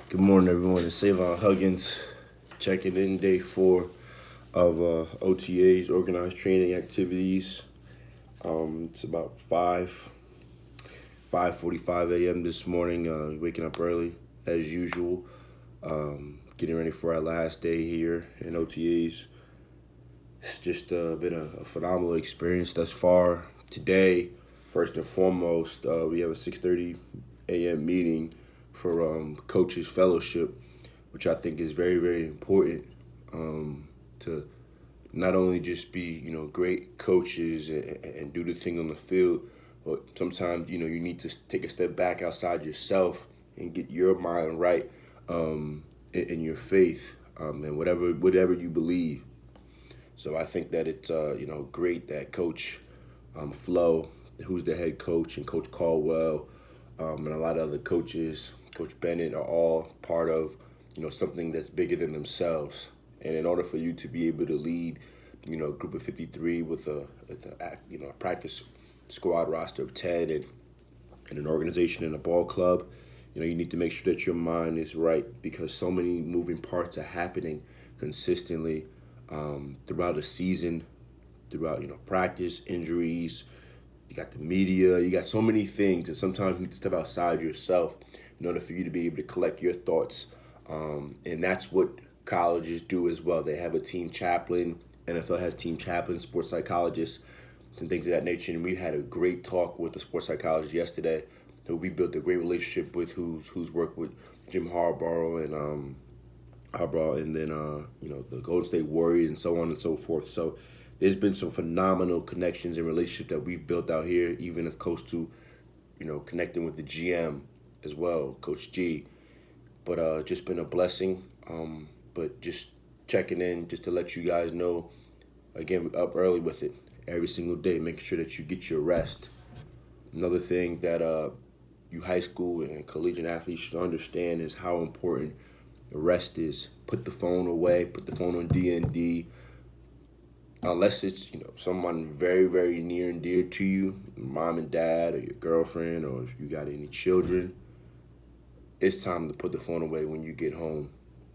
Good morning, everyone. It's Savon Huggins checking in day 4 of OTAs, organized training activities. It's about 5:45 a.m. this morning. Waking up early as usual. Getting ready for our last day here in OTAs. It's just been a phenomenal experience thus far. Today, first and foremost, we have a 6:30 a.m. meeting for coaches fellowship, which I think is very, very important to not only just be, great coaches and do the thing on the field, but sometimes, you need to take a step back outside yourself and get your mind right in your faith and whatever you believe. So I think that it's great that Coach Flo, who's the head coach, and Coach Caldwell, and a lot of other coaches, Coach Bennett, are all part of something that's bigger than themselves. And in order for you to be able to lead, a group of 53 with a practice squad roster of 10 and an organization and a ball club, you need to make sure that your mind is right because so many moving parts are happening consistently throughout the season, throughout practice, injuries. You got the media. You got so many things, and sometimes you need to step outside yourself in order for you to be able to collect your thoughts. And that's what colleges do as well. They have a team chaplain. NFL has team chaplains, sports psychologists, and things of that nature. And we had a great talk with the sports psychologist yesterday, who we built a great relationship with, who's worked with Jim Harbaugh and then the Golden State Warriors and so on and so forth. So there's been some phenomenal connections and relationships that we've built out here, even as close to connecting with the GM as well, Coach G. But just been a blessing. But just checking in just to let you guys know, again, we're up early with it every single day, making sure that you get your rest. Another thing that you high school and collegiate athletes should understand is how important the rest is. Put the phone away. Put the phone on D&D. Unless it's someone very, very near and dear to you, mom and dad, or your girlfriend, or if you got any children, it's time to put the phone away when you get home,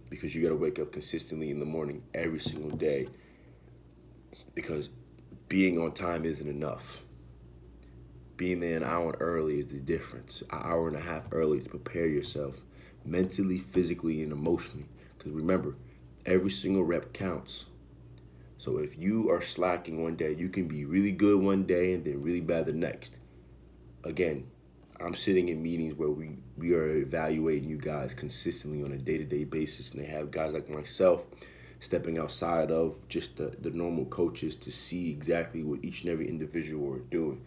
because you got to wake up consistently in the morning every single day. Because being on time isn't enough. Being there an hour early is the difference. An hour and a half early to prepare yourself mentally, physically, and emotionally. Because remember, every single rep counts. So if you are slacking one day, you can be really good one day and then really bad the next. Again, I'm sitting in meetings where we are evaluating you guys consistently on a day-to-day basis, and they have guys like myself stepping outside of just the normal coaches to see exactly what each and every individual are doing.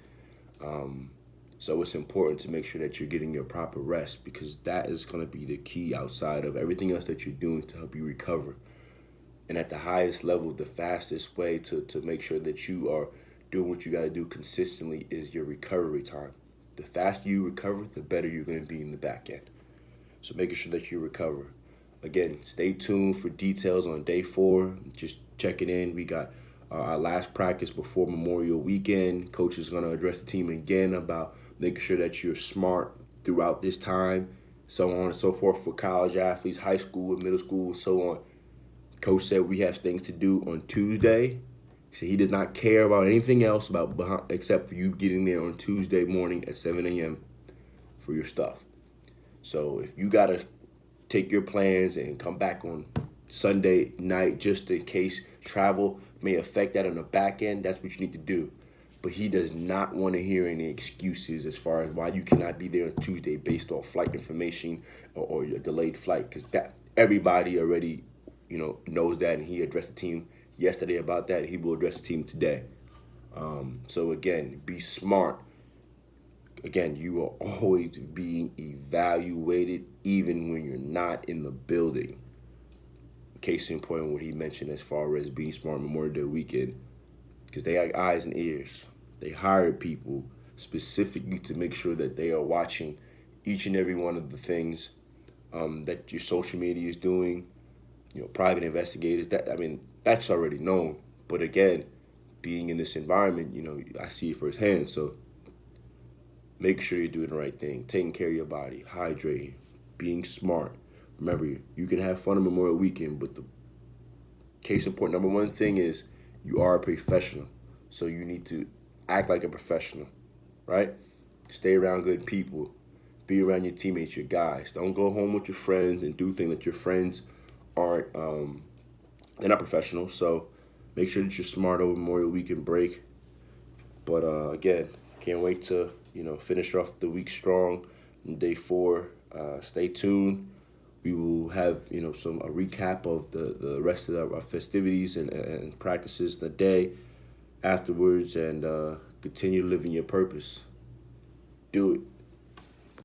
So it's important to make sure that you're getting your proper rest, because that is going to be the key outside of everything else that you're doing to help you recover. And at the highest level, the fastest way to make sure that you are doing what you got to do consistently is your recovery time. The faster you recover, the better you're going to be in the back end. So making sure that you recover. Again, stay tuned for details on day 4. Just checking in. We got our last practice before Memorial Weekend. Coach is going to address the team again about making sure that you're smart throughout this time, so on and so forth for college athletes, high school and middle school, and so on. Coach said we have things to do on Tuesday. He said he does not care about anything else except for you getting there on Tuesday morning at 7 a.m. for your stuff. So if you got to take your plans and come back on Sunday night just in case travel may affect that on the back end, that's what you need to do. But he does not want to hear any excuses as far as why you cannot be there on Tuesday based off flight information or your delayed flight, because that everybody already knows that, and he addressed the team yesterday about that, and he will address the team today. So again, be smart. Again, you are always being evaluated even when you're not in the building. Case in point, what he mentioned as far as being smart Memorial Day weekend, because they have eyes and ears. They hired people specifically to make sure that they are watching each and every one of the things that your social media is doing. Private investigators, that's already known. But again, being in this environment, I see it firsthand. So make sure you're doing the right thing, taking care of your body, hydrating, being smart. Remember, you can have fun on Memorial Weekend, but the case in point, number one thing is you are a professional. So you need to act like a professional, right? Stay around good people. Be around your teammates, your guys. Don't go home with your friends and do things that your friends aren't, they're not professional. So make sure that you're smart over Memorial Weekend break. But again, can't wait to, finish off the week strong. Day 4, stay tuned. We will have a recap of the rest of our festivities and practices the day afterwards, and continue living your purpose. Do it.